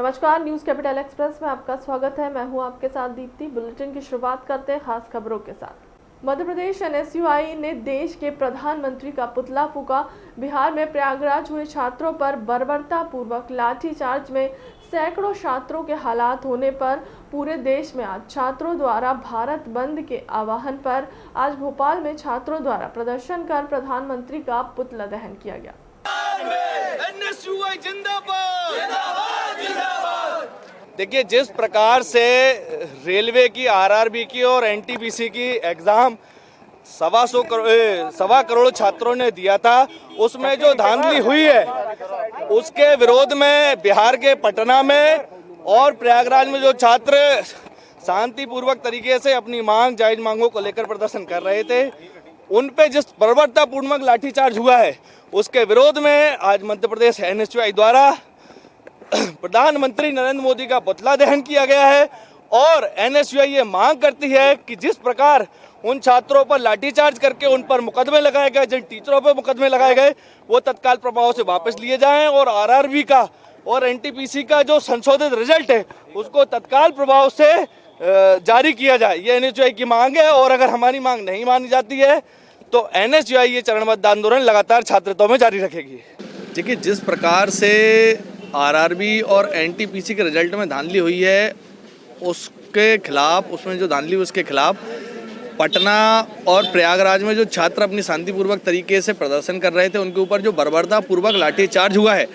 नमस्कार, news capital express में आपका स्वागत है। मैं हूं आपके साथ दीप्ति। बुलेटिन की शुरुआत करते हैं खास खबरों के साथ। मध्य प्रदेश एनएसयूआई ने देश के प्रधानमंत्री का पुतला फूंका। बिहार में प्रयागराज हुए छात्रों पर बर्बरतापूर्वक लाठीचार्ज में सैकड़ों छात्रों के हालात होने पर पूरे देश में आज छात्रों द्वारा भारत बंद के आह्वान पर आज भोपाल में छात्रों द्वारा प्रदर्शन कर प्रधानमंत्री का पुतला दहन किया गया। देखिए, जिस प्रकार से रेलवे की, आरआरबी की और एनटीपीसी की एग्जाम 1.25 करोड़ छात्रों ने दिया था, उसमें जो धांधली हुई है उसके विरोध में बिहार के पटना में और प्रयागराज में जो छात्र शांतिपूर्वक तरीके से अपनी जायज मांगों को लेकर प्रदर्शन कर रहे थे, उन पे जिस बर्बरतापूर्वक लाठीचार्ज हुआ है उसके विरोध में आज मध्य प्रदेश एनएसयूआई द्वारा प्रधानमंत्री नरेंद्र मोदी का पुतला दहन किया गया है। और एनएसयूआई ये मांग करती है कि जिस प्रकार उन छात्रों पर लाठीचार्ज करके उन पर मुकदमे लगाए गए, जिन टीचरों पर मुकदमे लगाए गए, वो तत्काल प्रभाव से वापस लिए जाएं और आरआरबी का और एनटीपीसी का जो संशोधित रिजल्ट है उसको तत्काल प्रभाव से जारी किया जाए। ये एनएसयूआई की मांग है और अगर हमारी मांग नहीं मानी जाती है तो एनएसयूआई ये चरणबद्ध आंदोलन लगातार छात्रत्व में जारी रखेगी। देखिए, जिस प्रकार से आरआरबी और एनटीपीसी के रिजल्ट में धांधली हुई है उसके खिलाफ, उसमें जो धांधली हुई उसके खिलाफ पटना और प्रयागराज में जो छात्र अपनी शांतिपूर्वक तरीके से प्रदर्शन कर रहे थे, उनके ऊपर जो बर्बरतापूर्वक लाठीचार्ज हुआ है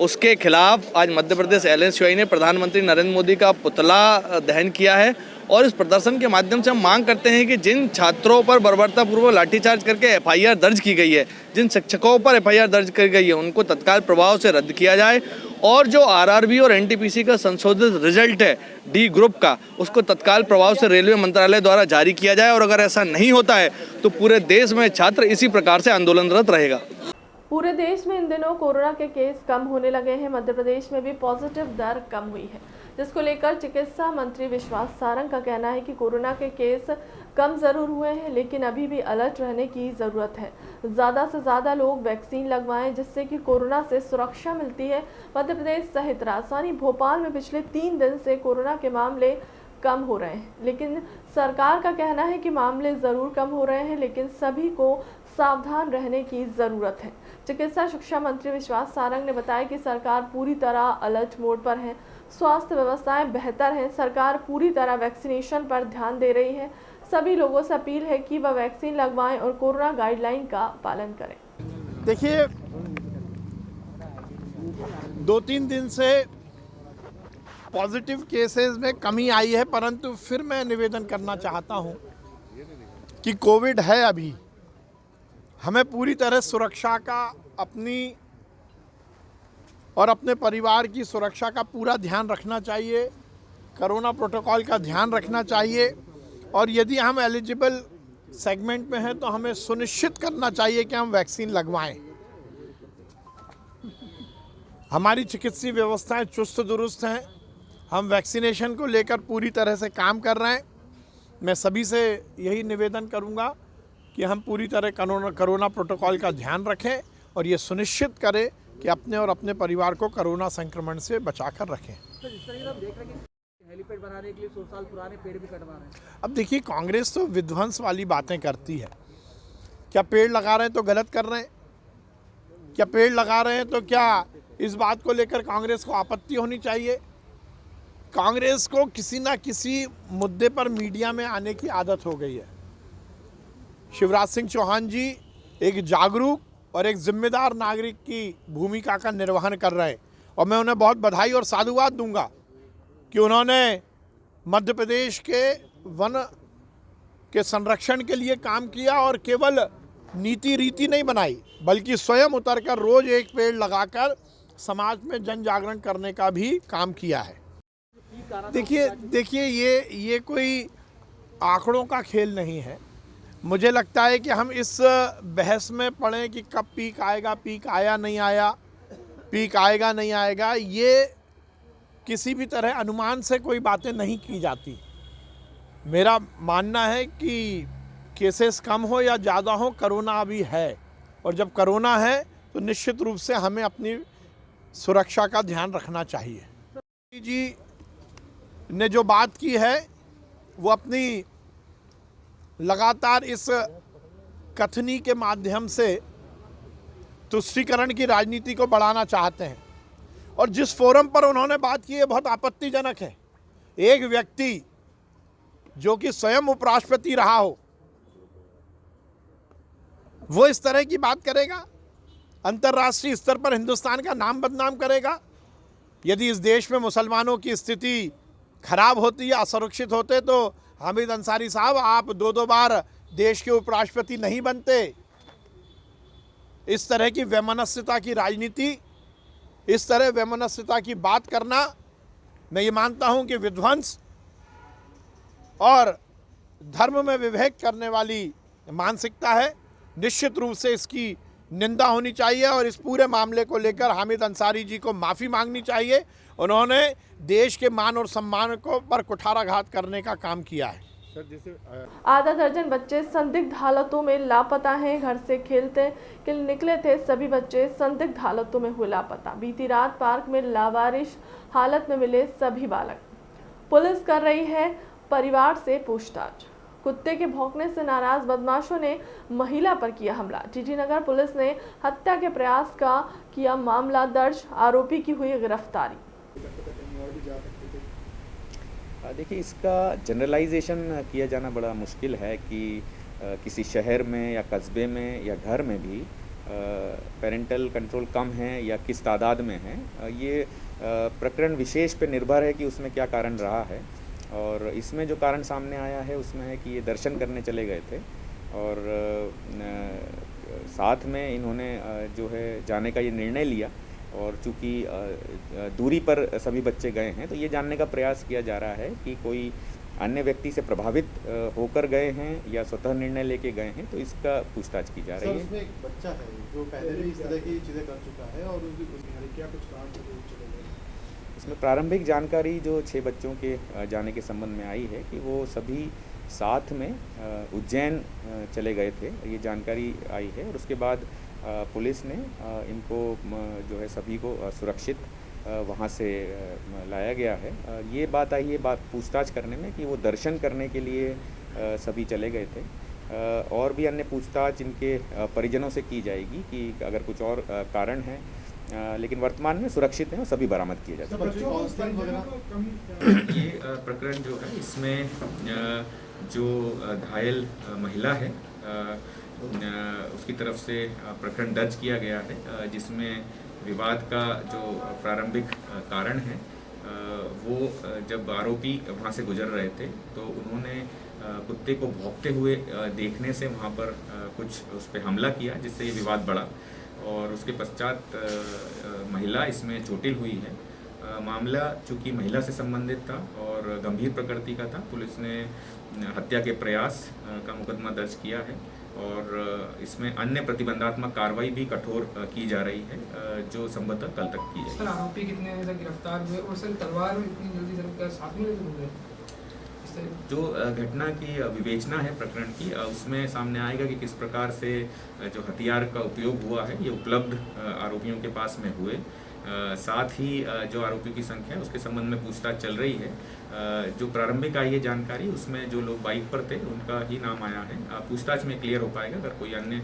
उसके खिलाफ आज मध्य प्रदेश एनएसयूआई ने प्रधानमंत्री नरेंद्र मोदी का पुतला दहन किया है। और इस प्रदर्शन के माध्यम से हम मांग करते हैं कि जिन छात्रों पर बर्बरतापूर्वक लाठीचार्ज करके एफआईआर दर्ज की गई है, जिन शिक्षकों पर एफआईआर दर्ज की गई है, उनको तत्काल प्रभाव से रद्द किया जाए और जो आरआरबी और एनटीपीसी का संशोधित रिजल्ट है डी ग्रुप का, उसको तत्काल प्रभाव से रेलवे मंत्रालय द्वारा जारी किया जाए। और अगर ऐसा नहीं होता है तो पूरे देश में छात्र इसी प्रकार से आंदोलनरत रहेगा। पूरे देश में इन दिनों कोरोना के केस कम होने लगे हैं। मध्य प्रदेश में भी पॉजिटिव दर कम हुई है, जिसको लेकर चिकित्सा मंत्री विश्वास सारंग का कहना है कि कोरोना के केस कम जरूर हुए हैं, लेकिन अभी भी अलर्ट रहने की ज़रूरत है। ज़्यादा से ज़्यादा लोग वैक्सीन लगवाएं, जिससे कि कोरोना से सुरक्षा मिलती है। मध्य प्रदेश सहित राजधानी भोपाल में पिछले 3 दिन से कोरोना के मामले कम हो रहे हैं, लेकिन सरकार का कहना है कि मामले ज़रूर कम हो रहे हैं, लेकिन सभी को सावधान रहने की ज़रूरत है। चिकित्सा शिक्षा मंत्री विश्वास सारंग ने बताया कि सरकार पूरी तरह अलर्ट मोड पर है, स्वास्थ्य व्यवस्थाएं बेहतर हैं, सरकार पूरी तरह वैक्सीनेशन पर ध्यान दे रही है। सभी लोगों से अपील है कि वह वैक्सीन लगवाएं और कोरोना गाइडलाइन का पालन करें। देखिए, 2-3 दिन से पॉजिटिव केसेस में कमी आई है, परंतु फिर मैं निवेदन करना चाहता हूं कि कोविड है अभी, हमें पूरी तरह सुरक्षा का, अपनी और अपने परिवार की सुरक्षा का पूरा ध्यान रखना चाहिए, कोरोना प्रोटोकॉल का ध्यान रखना चाहिए। और यदि हम एलिजिबल सेगमेंट में हैं तो हमें सुनिश्चित करना चाहिए कि हम वैक्सीन लगवाएं। हमारी चिकित्सीय व्यवस्थाएं चुस्त दुरुस्त हैं, हम वैक्सीनेशन को लेकर पूरी तरह से काम कर रहे हैं। मैं सभी से यही निवेदन करूंगा कि हम पूरी तरह कोरोना प्रोटोकॉल का ध्यान रखें और ये सुनिश्चित करें कि अपने और अपने परिवार को कोरोना संक्रमण से बचाकर रखें। तो जिस तरह आप देख रहे हैं कि हेलीपैड बनाने के लिए 100 साल पुराने पेड़ भी कटवा रहे हैं। अब देखिए, कांग्रेस तो विध्वंस वाली बातें करती है। क्या पेड़ लगा रहे हैं तो गलत कर रहे हैं? क्या पेड़ लगा रहे हैं तो क्या इस बात को लेकर कांग्रेस को आपत्ति होनी चाहिए? कांग्रेस को किसी ना किसी मुद्दे पर मीडिया में आने की आदत हो गई है। शिवराज सिंह चौहान जी एक जागरूक और एक जिम्मेदार नागरिक की भूमिका का निर्वहन कर रहे हैं और मैं उन्हें बहुत बधाई और साधुवाद दूंगा कि उन्होंने मध्य प्रदेश के वन के संरक्षण के लिए काम किया और केवल नीति रीति नहीं बनाई, बल्कि स्वयं उतरकर रोज एक पेड़ लगाकर समाज में जन जागरण करने का भी काम किया है। देखिए ये कोई आंकड़ों का खेल नहीं है। मुझे लगता है कि हम इस बहस में पड़े कि कब पीक आएगा, पीक आया नहीं आया, पीक आएगा नहीं आएगा, ये किसी भी तरह अनुमान से कोई बातें नहीं की जाती। मेरा मानना है कि केसेस कम हो या ज़्यादा हो, कोरोना अभी है और जब कोरोना है तो निश्चित रूप से हमें अपनी सुरक्षा का ध्यान रखना चाहिए। जी ने जो बात की है वो अपनी लगातार इस कथनी के माध्यम से तुष्टीकरण की राजनीति को बढ़ाना चाहते हैं और जिस फोरम पर उन्होंने बात की है बहुत आपत्तिजनक है। एक व्यक्ति जो कि स्वयं उपराष्ट्रपति रहा हो वो इस तरह की बात करेगा, अंतर्राष्ट्रीय स्तर पर हिंदुस्तान का नाम बदनाम करेगा। यदि इस देश में मुसलमानों की स्थिति खराब होती है, असुरक्षित होते, तो हामिद अंसारी साहब आप दो बार देश के उपराष्ट्रपति नहीं बनते। इस तरह की वैमनस्यता की राजनीति, इस तरह वैमनस्यता की बात करना, मैं ये मानता हूं कि विध्वंस और धर्म में विभेद करने वाली मानसिकता है। निश्चित रूप से इसकी निंदा होनी चाहिए और इस पूरे मामले को लेकर हामिद अंसारी जी को माफ़ी मांगनी चाहिए। उन्होंने देश के मान और सम्मान को पर कुठाराघात करने का काम किया है। आधा दर्जन बच्चे संदिग्ध हालतों में लापता हैं। घर से खेलते के निकले थे सभी बच्चे संदिग्ध हालतों में हुए लापता। बीती रात पार्क में लावारिश हालत में मिले सभी बालक। पुलिस कर रही है परिवार से पूछताछ। कुत्ते के भौंकने से नाराज बदमाशों ने महिला पर किया हमला। टीटी नगर पुलिस ने हत्या के प्रयास का किया मामला दर्ज, आरोपी की हुई गिरफ्तारी। देखिए, इसका जनरलाइजेशन किया जाना बड़ा मुश्किल है कि किसी शहर में या कस्बे में या घर में भी पेरेंटल कंट्रोल कम है या किस तादाद में है। ये प्रकरण विशेष पे निर्भर है कि उसमें क्या कारण रहा है। और इसमें जो कारण सामने आया है उसमें है कि ये दर्शन करने चले गए थे और साथ में इन्होंने जो है जाने का ये निर्णय लिया और चूँकि दूरी पर सभी बच्चे गए हैं तो ये जानने का प्रयास किया जा रहा है कि कोई अन्य व्यक्ति से प्रभावित होकर गए हैं या स्वतः निर्णय लेके गए हैं, तो इसका पूछताछ की जा रही है। उसमें एक बच्चा है जो पहले भी इस तरह की चीज़ें कर चुका है और उसकी क्या कुछ कारण चले गए? इसमें प्रारंभिक जानकारी जो 6 बच्चों के जाने के संबंध में आई है कि वो सभी साथ में उज्जैन चले गए थे, ये जानकारी आई है। और उसके बाद पुलिस ने इनको जो है सभी को सुरक्षित वहाँ से लाया गया है। ये बात आई है पूछताछ करने में कि वो दर्शन करने के लिए सभी चले गए थे। और भी अन्य पूछताछ इनके परिजनों से की जाएगी कि अगर कुछ और कारण है, लेकिन वर्तमान में सुरक्षित हैं और सभी बरामद किए जाते हैं। ये प्रकरण जो है इसमें जो घायल महिला है उसकी तरफ से प्रकरण दर्ज किया गया है, जिसमें विवाद का जो प्रारंभिक कारण है वो जब आरोपी वहाँ से गुजर रहे थे तो उन्होंने कुत्ते को भौंकते हुए देखने से वहाँ पर कुछ उस पर हमला किया, जिससे ये विवाद बढ़ा और उसके पश्चात महिला इसमें चोटिल हुई है। मामला चूँकि महिला से संबंधित था और गंभीर प्रकृति का था, पुलिस ने हत्या के प्रयास का मुकदमा दर्ज किया है और इसमें अन्य प्रतिबंधात्मक कार्रवाई भी कठोर की जा रही है, जो संभवतः कल तक की जाएगी। आरोपी कितने तक गिरफ्तार हुए और सर तलवार इतनी जल्दी सर साथ में लेकर हुए? जो घटना की विवेचना है प्रकरण की, उसमें सामने आएगा कि किस प्रकार से जो हथियार का उपयोग हुआ है ये उपलब्ध आरोपियों के पास में हुए। साथ ही जो आरोपियों की संख्या है उसके संबंध में पूछताछ चल रही है। जो प्रारंभिक आई है जानकारी उसमें जो लोग बाइक पर थे उनका ही नाम आया है। पूछताछ में क्लियर हो पाएगा अगर कोई अन्य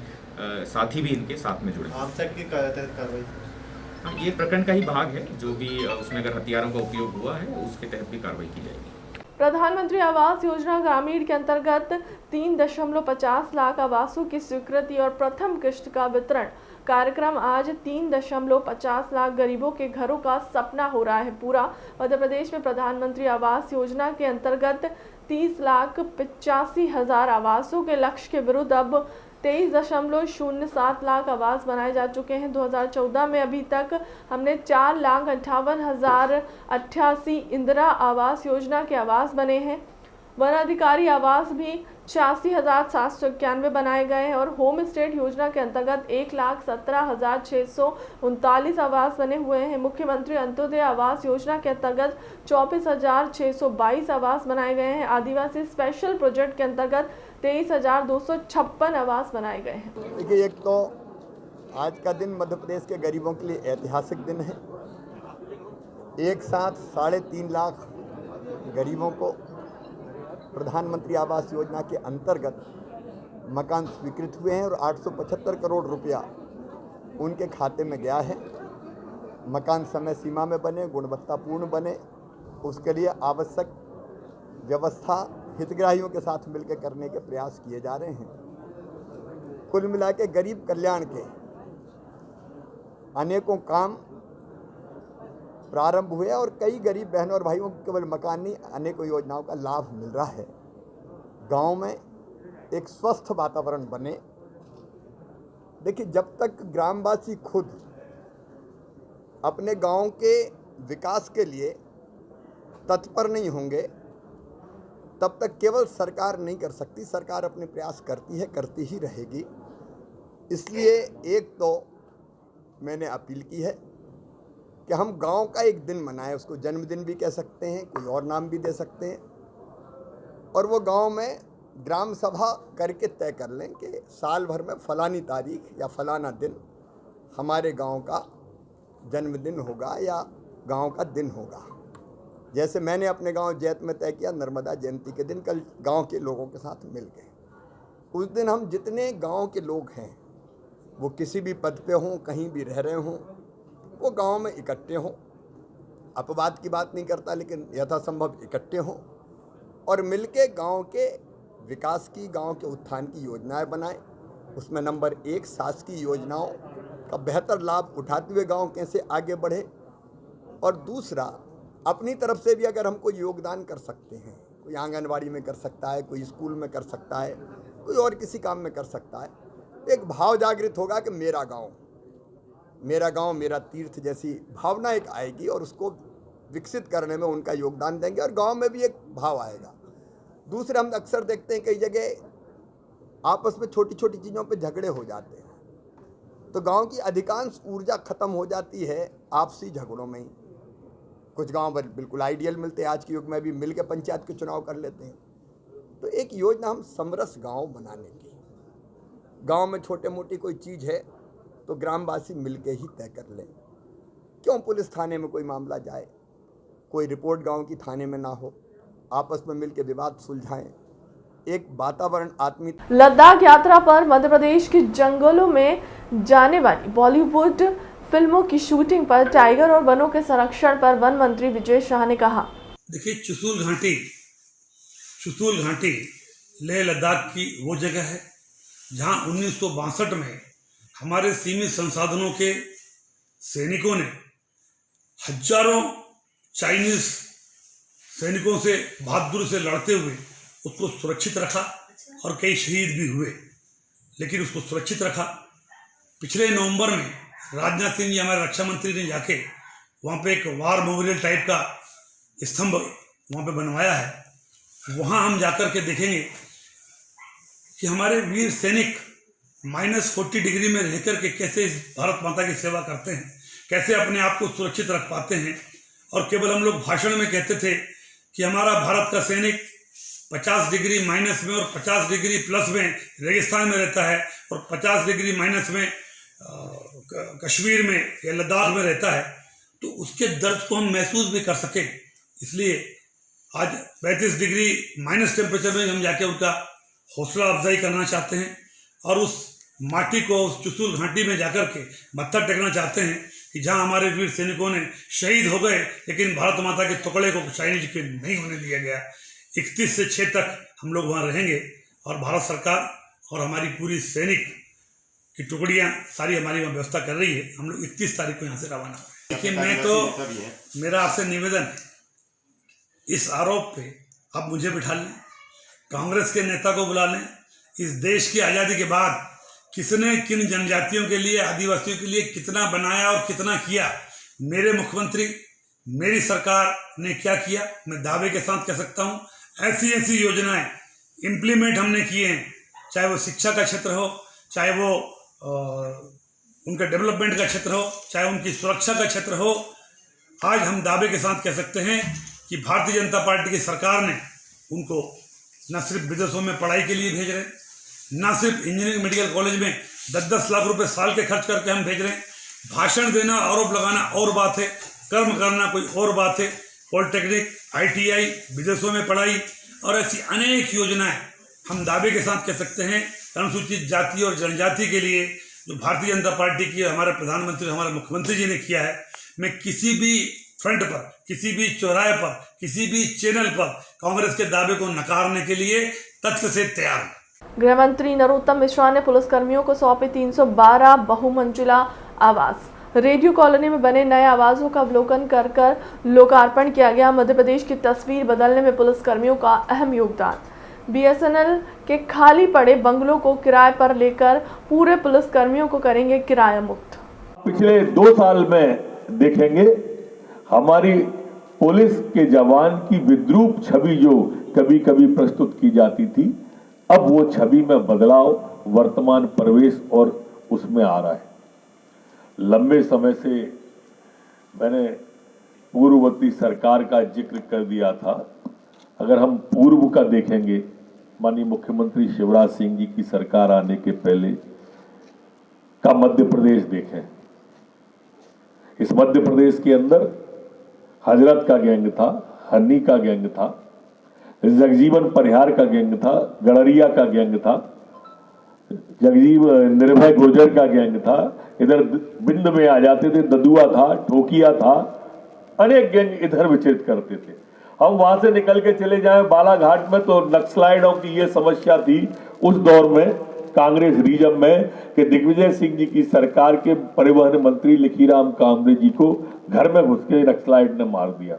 साथी भी इनके साथ में जुड़े। हाँ, ये प्रकरण का ही भाग है। जो भी उसमें अगर हथियारों का उपयोग हुआ है उसके तहत भी कार्रवाई की जाएगी। प्रधानमंत्री आवास योजना ग्रामीण के अंतर्गत 3.50 लाख आवासों की स्वीकृति और प्रथम किश्त का वितरण कार्यक्रम आज 3.50 लाख गरीबों के घरों का सपना हो रहा है पूरा। मध्य प्रदेश में प्रधानमंत्री आवास योजना के अंतर्गत 30,85,000 आवासों के लक्ष्य के विरुद्ध अब 23.07 लाख आवास बनाए जा चुके हैं। 2014 में अभी तक हमने 4,58,088 इंदिरा आवास योजना के आवास बने हैं। वन अधिकारी आवास भी 86,791 बनाए गए हैं और होम स्टेट योजना के अंतर्गत 1,17,639 आवास बने हुए हैं। मुख्यमंत्री अंत्योदय आवास योजना के अंतर्गत 24,622 आवास बनाए गए हैं। आदिवासी स्पेशल प्रोजेक्ट के अंतर्गत 23,256 आवास बनाए गए हैं। देखिए, एक तो आज का दिन मध्य प्रदेश के गरीबों के लिए ऐतिहासिक दिन है। एक साथ 3.5 लाख गरीबों को प्रधानमंत्री आवास योजना के अंतर्गत मकान स्वीकृत हुए हैं और 875 करोड़ रुपया उनके खाते में गया है। मकान समय सीमा में बने, गुणवत्तापूर्ण बने, उसके लिए आवश्यक व्यवस्था हितग्राहियों के साथ मिलकर करने के प्रयास किए जा रहे हैं। कुल मिला के गरीब कल्याण के अनेकों काम प्रारंभ हुए और कई गरीब बहनों और भाइयों को केवल मकान नहीं, अनेकों योजनाओं का लाभ मिल रहा है। गांव में एक स्वस्थ वातावरण बने। देखिए, जब तक ग्रामवासी खुद अपने गांव के विकास के लिए तत्पर नहीं होंगे, तब तक केवल सरकार नहीं कर सकती। सरकार अपने प्रयास करती है, करती ही रहेगी। इसलिए एक तो मैंने अपील की है कि हम गांव का एक दिन मनाएं, उसको जन्मदिन भी कह सकते हैं, कोई और नाम भी दे सकते हैं, और वो गांव में ग्राम सभा करके तय कर लें कि साल भर में फलानी तारीख या फलाना दिन हमारे गांव का जन्मदिन होगा या गांव का दिन होगा। जैसे मैंने अपने गांव जैत में तय किया, नर्मदा जयंती के दिन कल गांव के लोगों के साथ मिल के उस दिन हम जितने गांव के लोग हैं, वो किसी भी पद पे हों, कहीं भी रह रहे हों, वो गांव में इकट्ठे हों। अपवाद की बात नहीं करता, लेकिन यथासंभव इकट्ठे हों और मिलके गांव के विकास की, गांव के उत्थान की योजनाएं बनाएं। उसमें नंबर 1 शासकीय योजनाओं का बेहतर लाभ उठाते हुए गांव कैसे आगे बढ़े, और दूसरा अपनी तरफ से भी अगर हम कोई योगदान कर सकते हैं, कोई आंगनवाड़ी में कर सकता है, कोई स्कूल में कर सकता है, कोई और किसी काम में कर सकता है, तो एक भाव जागृत होगा कि मेरा गांव मेरा तीर्थ जैसी भावना एक आएगी और उसको विकसित करने में उनका योगदान देंगे और गांव में भी एक भाव आएगा। दूसरे, हम अक्सर देखते हैं कई जगह आपस में छोटी छोटी चीज़ों पे झगड़े हो जाते हैं, तो गांव की अधिकांश ऊर्जा खत्म हो जाती है आपसी झगड़ों में ही। कुछ गांव बिल्कुल आइडियल मिलते हैं, आज के युग में भी मिल के पंचायत के चुनाव कर लेते हैं। तो एक योजना हम समरस गांव बनाने की, गांव में छोटे मोटी कोई चीज़ है तो ग्रामवासी मिलके ही तय कर लें। क्यों पुलिस थाने में कोई मामला जाए, कोई रिपोर्ट गांव की थाने में ना हो, आपस में मिलके विवाद सुलझाएं, एक वातावरण आत्मीय। लद्दाख यात्रा पर मध्य प्रदेश के जंगलों में जाने वाली बॉलीवुड फिल्मों की शूटिंग पर टाइगर और वनों के संरक्षण पर वन मंत्री विजय शाह ने कहा। देखिए, चुशूल घाटी लेह लद्दाख की वो जगह है जहां 1962 में हमारे सीमित संसाधनों के सैनिकों ने हजारों चाइनीज सैनिकों से बहादुरी से लड़ते हुए उसको सुरक्षित रखा और कई शहीद भी हुए, लेकिन उसको सुरक्षित रखा। पिछले नवंबर में राजनाथ सिंह जी, हमारे रक्षा मंत्री ने जाके वहाँ पे एक वार मेमोरियल टाइप का स्तंभ वहाँ पे बनवाया है। वहाँ हम जाकर के देखेंगे कि हमारे वीर सैनिक -40 डिग्री में रहकर के कैसे भारत माता की सेवा करते हैं, कैसे अपने आप को सुरक्षित रख पाते हैं। और केवल हम लोग भाषण में कहते थे कि हमारा भारत का सैनिक 50 डिग्री माइनस में और 50 डिग्री प्लस में रेगिस्तान में रहता है और 50 डिग्री माइनस में कश्मीर में या लद्दाख में रहता है, तो उसके दर्द को हम महसूस भी कर सकें। इसलिए आज 35 डिग्री माइनस टेम्परेचर में हम जाके उनका हौसला अफजाई करना चाहते हैं और उस माटी को, उस चुशूल घाटी में जाकर के मत्था टेकना चाहते हैं कि जहां हमारे वीर सैनिकों ने शहीद हो गए, लेकिन भारत माता के टुकड़े को चाइनीज के नहीं होने दिया गया। 31 से 6 तक हम लोग वहाँ रहेंगे और भारत सरकार और हमारी पूरी सैनिक की टुकड़ियाँ सारी हमारी वहाँ व्यवस्था कर रही है। हम लोग 31 तारीख को यहाँ से रवाना हो। देखिए, मेरा आपसे निवेदन है, इस आरोप पे आप मुझे बिठा लें, कांग्रेस के नेता को बुला लें। इस देश की आज़ादी के बाद किसने किन जनजातियों के लिए, आदिवासियों के लिए कितना बनाया और कितना किया, मेरे मुख्यमंत्री, मेरी सरकार ने क्या किया, मैं दावे के साथ कह सकता हूँ। ऐसी योजनाएं इम्प्लीमेंट हमने किए हैं, चाहे वो शिक्षा का क्षेत्र हो, चाहे वो उनका डेवलपमेंट का क्षेत्र हो, चाहे उनकी सुरक्षा का क्षेत्र हो। आज हम दावे के साथ कह सकते हैं कि भारतीय जनता पार्टी की सरकार ने उनको न सिर्फ विदेशों में पढ़ाई के लिए भेज रहे हैं, न सिर्फ इंजीनियरिंग मेडिकल कॉलेज में 10-10 लाख रुपए साल के खर्च करके हम भेज रहे हैं। भाषण देना, आरोप लगाना और बात है, कर्म करना कोई और बात है। पॉलिटेक्निक, ITI, विदेशों में पढ़ाई और ऐसी अनेक योजनाएं हम दावे के साथ कह सकते हैं अनुसूचित जाति और जनजाति के लिए जो भारतीय जनता पार्टी की हमारे प्रधानमंत्री, हमारे मुख्यमंत्री जी ने किया है। मैं किसी भी फ्रंट पर, किसी भी चौराहे पर, किसी भी चैनल पर कांग्रेस के दावे को नकारने के लिए तथ्य से तैयार हूं। गृह मंत्री नरोत्तम मिश्रा ने पुलिसकर्मियों को सौंपे 312 बहुमंजिला आवास। रेडियो कॉलोनी में बने नए आवासों का अवलोकन कर लोकार्पण किया गया। मध्य प्रदेश की तस्वीर बदलने में पुलिसकर्मियों का अहम योगदान। BSNL के खाली पड़े बंगलों को किराए पर लेकर पूरे पुलिसकर्मियों को करेंगे किराया मुक्त। पिछले 2 साल में देखेंगे हमारी पुलिस के जवान की विद्रूप छवि जो कभी कभी प्रस्तुत की जाती थी, अब वो छवि में बदलाव वर्तमान परिवेश और उसमें आ रहा है। लंबे समय से मैंने पूर्ववर्ती सरकार का जिक्र कर दिया था। अगर हम पूर्व का देखेंगे, माननीय मुख्यमंत्री शिवराज सिंह जी की सरकार आने के पहले का मध्य प्रदेश देखें। इस मध्य प्रदेश के अंदर हजरत का गैंग था, हन्नी का गैंग था, जगजीवन परिहार का गैंग था, गड़रिया का गैंग था, निर्भय गुर्जर का गैंग था, इधर बिंद में आ जाते थे, ददुआ था, ठोकिया था, अनेक गैंग इधर विचरित करते थे। हम वहां से निकल के चले जाएं बालाघाट में तो नक्सलाइटों की ये समस्या थी उस दौर में कांग्रेस रीजन में कि दिग्विजय सिंह जी की सरकार के परिवहन मंत्री लिखीराम कामरे जी को घर में घुस के नक्सलाइट ने मार दिया।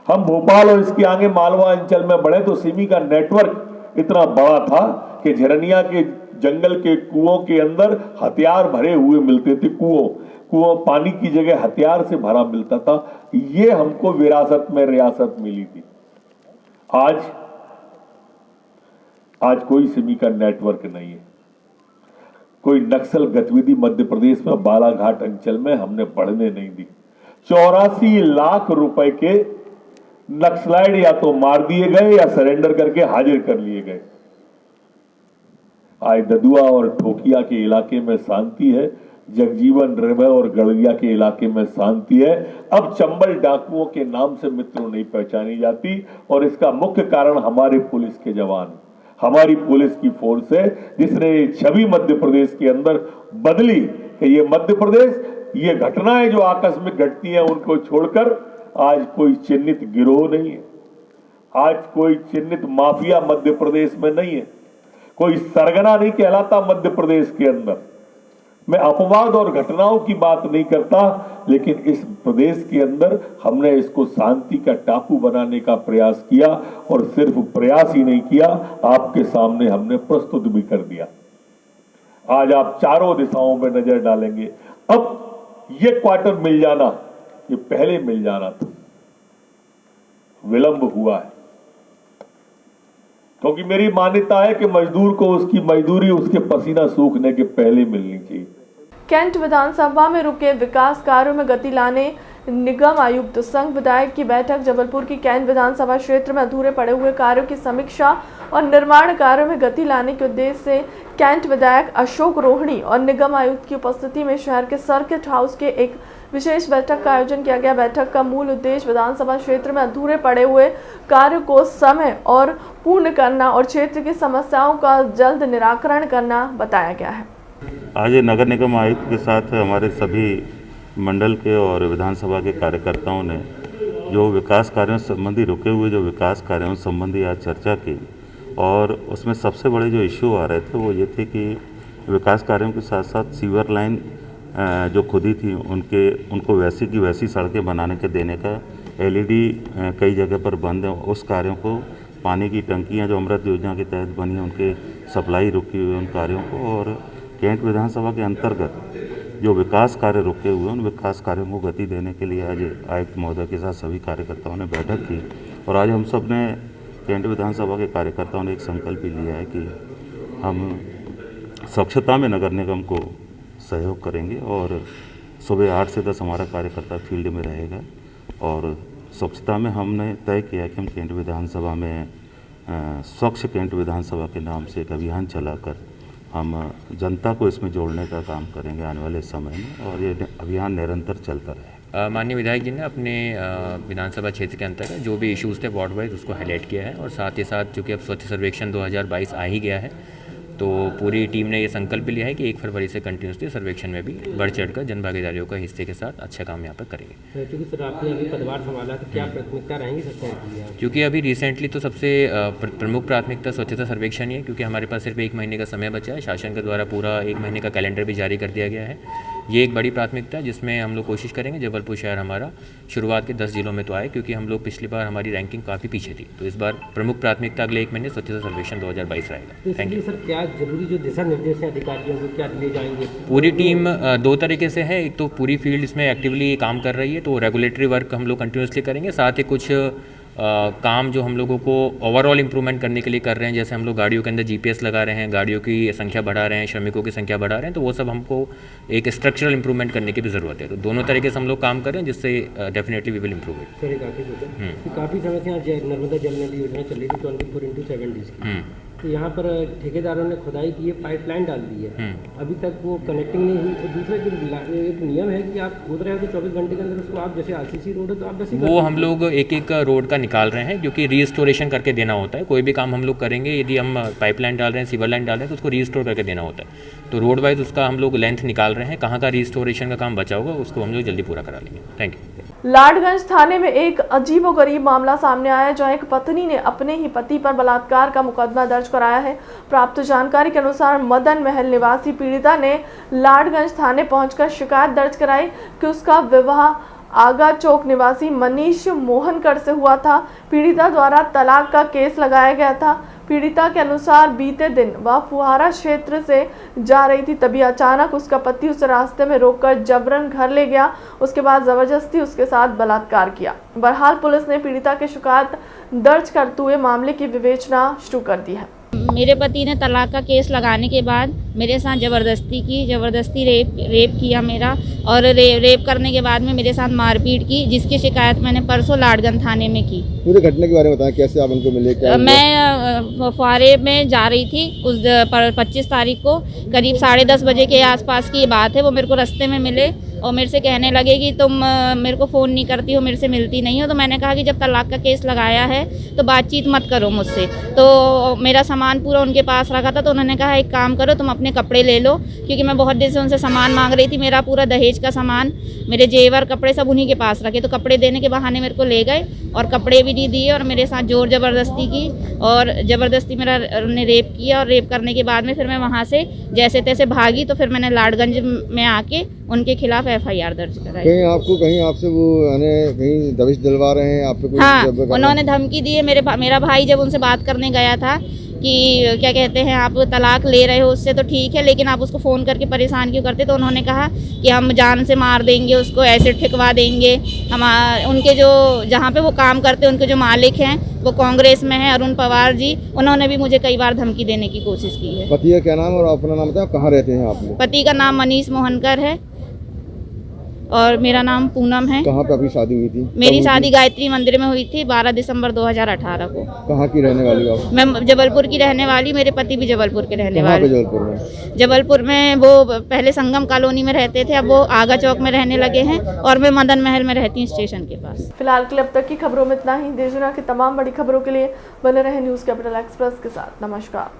हम भोपाल और इसके आगे मालवा अंचल में बढ़े तो सिमी का नेटवर्क इतना बड़ा था कि झरनिया के जंगल के कुओं के अंदर हथियार भरे हुए मिलते थे। कुओं पानी की जगह हथियार से भरा मिलता था। ये हमको विरासत में रियासत मिली थी। आज कोई सिमी का नेटवर्क नहीं है। कोई नक्सल गतिविधि मध्य प्रदेश में बालाघाट अंचल में हमने बढ़ने नहीं दी। 84 लाख रुपए के नक्सलाइट या तो मार दिए गए या सरेंडर करके हाजिर कर लिए गए। आज ददुआ और ठोकिया के इलाके में शांति है, जगजीवन, निर्भय और गड़रिया के इलाके में शांति है। अब चंबल डाकुओं के नाम से मित्रों नहीं पहचानी जाती और इसका मुख्य कारण हमारे पुलिस के जवान, हमारी पुलिस की फोर्स है जिसने छवि मध्य प्रदेश के अंदर बदली कि ये मध्य प्रदेश, ये घटनाएं जो आकस्मिक घटती हैं उनको छोड़कर आज कोई चिन्हित गिरोह नहीं है, आज कोई चिन्हित माफिया मध्य प्रदेश में नहीं है, कोई सरगना नहीं कहलाता मध्य प्रदेश के अंदर। मैं अपवाद और घटनाओं की बात नहीं करता, लेकिन इस प्रदेश के अंदर हमने इसको शांति का टापू बनाने का प्रयास किया और सिर्फ प्रयास ही नहीं किया, आपके सामने हमने प्रस्तुत भी कर दिया। आज आप चारों दिशाओं में नजर डालेंगे। अब ये क्वार्टर मिल जाना, ये पहले मिल जाना था, विलंब हुआ है क्योंकि मेरी मान्यता है कि मजदूर को उसकी मजदूरी उसके पसीना सूखने के पहले मिलनी चाहिए। कैंट विधानसभा में रुके विकास कार्यों में गति लाने निगम आयुक्त संघ विधायक की बैठक। जबलपुर की कैंट विधानसभा क्षेत्र में अधूरे पड़े हुए कार्यों की समीक्षा और निर्माण कार्यों में गति लाने के उद्देश्य से कैंट विधायक अशोक रोहिणी और निगम आयुक्त की उपस्थिति में शहर के सर्किट हाउस के एक विशेष बैठक का आयोजन किया गया। बैठक का मूल उद्देश्य विधानसभा क्षेत्र में अधूरे पड़े हुए कार्य को समय और पूर्ण करना और क्षेत्र की समस्याओं का जल्द निराकरण करना बताया गया है। आज नगर निगम आयुक्त के साथ हमारे सभी मंडल के और विधानसभा के कार्यकर्ताओं ने जो विकास कार्यों संबंधी रुके हुए जो विकास कार्यों संबंधी आज चर्चा की और उसमें सबसे बड़े जो इश्यू आ रहे थे वो ये थे कि विकास कार्यों के साथ साथ सीवर लाइन जो खुदी थी उनको वैसी की वैसी सड़कें बनाने के देने का, LED कई जगह पर बंद है, उस कार्यों को, पानी की टंकियां जो अमृत योजना के तहत बनी है उनके सप्लाई रुकी हुई उन कार्यों को, और कैंट विधानसभा के अंतर्गत जो विकास कार्य रुके हुए उन विकास कार्यों को गति देने के लिए आज आयुक्त महोदय के साथ सभी कार्यकर्ताओं ने बैठक की। और आज हम सब ने कैंट विधानसभा के कार्यकर्ताओं ने एक संकल्प भी लिया है कि हम स्वच्छता में नगर निगम को सहयोग करेंगे और सुबह 8 से 10 हमारा कार्यकर्ता फील्ड में रहेगा और स्वच्छता में हमने तय किया कि हम कैंट विधानसभा में स्वच्छ कैंट विधानसभा के नाम से एक अभियान चलाकर हम जनता को इसमें जोड़ने का काम करेंगे आने वाले समय में और ये अभियान निरंतर चलता रहेगा। माननीय विधायक जी ने अपने विधानसभा क्षेत्र के अंतर्गत जो भी इश्यूज़ थे वार्ड वाइज उसको हाईलाइट किया है और साथ ही साथ चूँकि अब स्वच्छ सर्वेक्षण 2022 आ ही गया है तो पूरी टीम ने ये संकल्प लिया है कि 1 फरवरी से कंटिन्यूसली सर्वेक्षण में भी बढ़ चढ़कर जनभागीदारियों का हिस्से के साथ अच्छा काम यहाँ पर करेंगे। क्योंकि सर आपने अभी पदभार संभाला तो क्या प्राथमिकता रहेंगी सरकार की? क्योंकि अभी रिसेंटली तो सबसे प्रमुख प्राथमिकता स्वच्छता सर्वेक्षण ही है, क्योंकि हमारे पास सिर्फ 1 महीने का समय बचा है। शासन के द्वारा पूरा 1 महीने का कैलेंडर भी जारी कर दिया गया है। ये एक बड़ी प्राथमिकता है जिसमें हम लोग कोशिश करेंगे जबलपुर शहर हमारा शुरुआत के 10 जिलों में तो आए, क्योंकि हम लोग पिछली बार हमारी रैंकिंग काफ़ी पीछे थी। तो इस बार प्रमुख प्राथमिकता अगले 1 महीने स्वच्छता सर्वेक्षण 2022 रहेगा। Thank you. सर क्या जरूरी जो दिशा निर्देश हैं अधिकारियों को क्या दिए जाएंगे? पूरी टीम 2 तरीके से है। एक तो पूरी फील्ड इसमें एक्टिवली काम कर रही है, तो रेगुलेटरी वर्क हम लोग कंटिन्यूसली करेंगे। साथ ही कुछ काम जो हम लोगों को ओवरऑल इम्प्रूवमेंट करने के लिए कर रहे हैं, जैसे हम लोग गाड़ियों के अंदर GPS लगा रहे हैं, गाड़ियों की संख्या बढ़ा रहे हैं, श्रमिकों की संख्या बढ़ा रहे हैं, तो वो सब हमको एक स्ट्रक्चरल इम्प्रूवमेंट करने की भी ज़रूरत है। तो दोनों तरीके से हम लोग काम कर रहे हैं जिससे definitely we will improve it. काफ़ी समय से यहाँ नर्मदा जल नदी योजना चल रही थी 24x7 डेज की, तो यहाँ पर ठेकेदारों ने खुदाई की है, पाइपलाइन डाल दी है, अभी तक वो कनेक्टिंग नहीं हुई। और दूसरा जो एक नियम है कि आप खोद रहे हो तो 24 घंटे के अंदर उसको आप जैसे RCC रोड है तो आप वैसे वो हम लोग एक रोड का निकाल रहे हैं, क्योंकि रीस्टोरेशन करके देना होता है। कोई भी काम हम लोग करेंगे, यदि हम पाइपलाइन डाल रहे हैं, सीवर लाइन डाल रहे हैं, तो उसको रीस्टोर करके देना होता है। तो रोड वाइज उसका हम लोग लेंथ निकाल रहे हैं, कहाँ का रीस्टोरेशन का काम बचा होगा उसको हम लोग जल्दी पूरा करा लेंगे। Thank you. लाडगंज थाने में एक अजीबोगरीब मामला सामने आया है, जहां एक पत्नी ने अपने ही पति पर बलात्कार का मुकदमा दर्ज कराया है। प्राप्त जानकारी के अनुसार मदन महल निवासी पीड़िता ने लाडगंज थाने पहुंचकर शिकायत दर्ज कराई कि उसका विवाह आगा चौक निवासी मनीष मोहनकर से हुआ था। पीड़िता द्वारा तलाक का केस लगाया गया था। पीड़िता के अनुसार बीते दिन वह फुहारा क्षेत्र से जा रही थी, तभी अचानक उसका पति उसे रास्ते में रोककर जबरन घर ले गया। उसके बाद जबरदस्ती उसके साथ बलात्कार किया। बहरहाल पुलिस ने पीड़िता की शिकायत दर्ज करते हुए मामले की विवेचना शुरू कर दी है। मेरे पति ने तलाक का केस लगाने के बाद मेरे साथ ज़बरदस्ती रेप किया मेरा, और रेप करने के बाद में मेरे साथ मारपीट की, जिसकी शिकायत मैंने परसों लाडगंज थाने में की। पूरे घटना के बारे में बताएं, कैसे आप उनको मिले? क्या मैं फुहारे में जा रही थी उस 25 तारीख को, करीब 10:30 बजे के आसपास की बात है। वो मेरे को रास्ते में मिले और मेरे से कहने लगे कि तुम मेरे को फ़ोन नहीं करती हो, मेरे से मिलती नहीं हो। तो मैंने कहा कि जब तलाक का केस लगाया है तो बातचीत मत करो मुझसे। तो मेरा सामान पूरा उनके पास रखा था, तो उन्होंने कहा एक काम करो, तुम अपने कपड़े ले लो, क्योंकि मैं बहुत देर से उनसे सामान मांग रही थी। मेरा पूरा दहेज का सामान, मेरे जेवर कपड़े सब उन्हीं के पास रखे। तो कपड़े देने के बहाने मेरे को ले गए और कपड़े भी नहीं दिए और मेरे साथ जोर ज़बरदस्ती की और ज़बरदस्ती मेरा उन्होंने रेप किया। और रेप करने के बाद में फिर मैं वहाँ से जैसे तैसे भागी, तो फिर मैंने लाडगंज में आके उनके खिलाफ FIR दर्ज कराई। कहीं आपसे वो कहीं दबिश दिलवा रहे हैं आप पे? हाँ, उन्होंने धमकी दी है। मेरा भाई जब उनसे बात करने गया था कि क्या कहते हैं, आप तलाक ले रहे हो उससे तो ठीक है, लेकिन आप उसको फ़ोन करके परेशान क्यों करते? तो उन्होंने कहा कि हम जान से मार देंगे उसको, एसिड फेंकवा देंगे। हम उनके जो जहाँ पे वो काम करते हैं, उनके जो मालिक हैं वो कांग्रेस में हैं, अरुण पवार जी, उन्होंने भी मुझे कई बार धमकी देने की कोशिश की है। पति का क्या नाम और अपना नाम बताओ, कहाँ रहते हैं आप लोग? पति का नाम मनीष मोहनकर है और मेरा नाम पूनम है। कहाँ पे आपकी शादी हुई थी? मेरी शादी गायत्री मंदिर में हुई थी 12 दिसंबर 2018 को। कहाँ की रहने वाली हो आप? मैं जबलपुर की रहने वाली, मेरे पति भी जबलपुर के रहने वाले। जबलपुर में? जबलपुर में वो पहले संगम कॉलोनी में रहते थे, अब वो आगा चौक में रहने लगे हैं और मैं मदन महल में रहती हूँ स्टेशन के पास। फिलहाल के लिए अब तक की खबरों में इतना ही। देश दुनिया की तमाम बड़ी खबरों के लिए बने रहे न्यूज़ कैपिटल एक्सप्रेस के साथ। नमस्कार।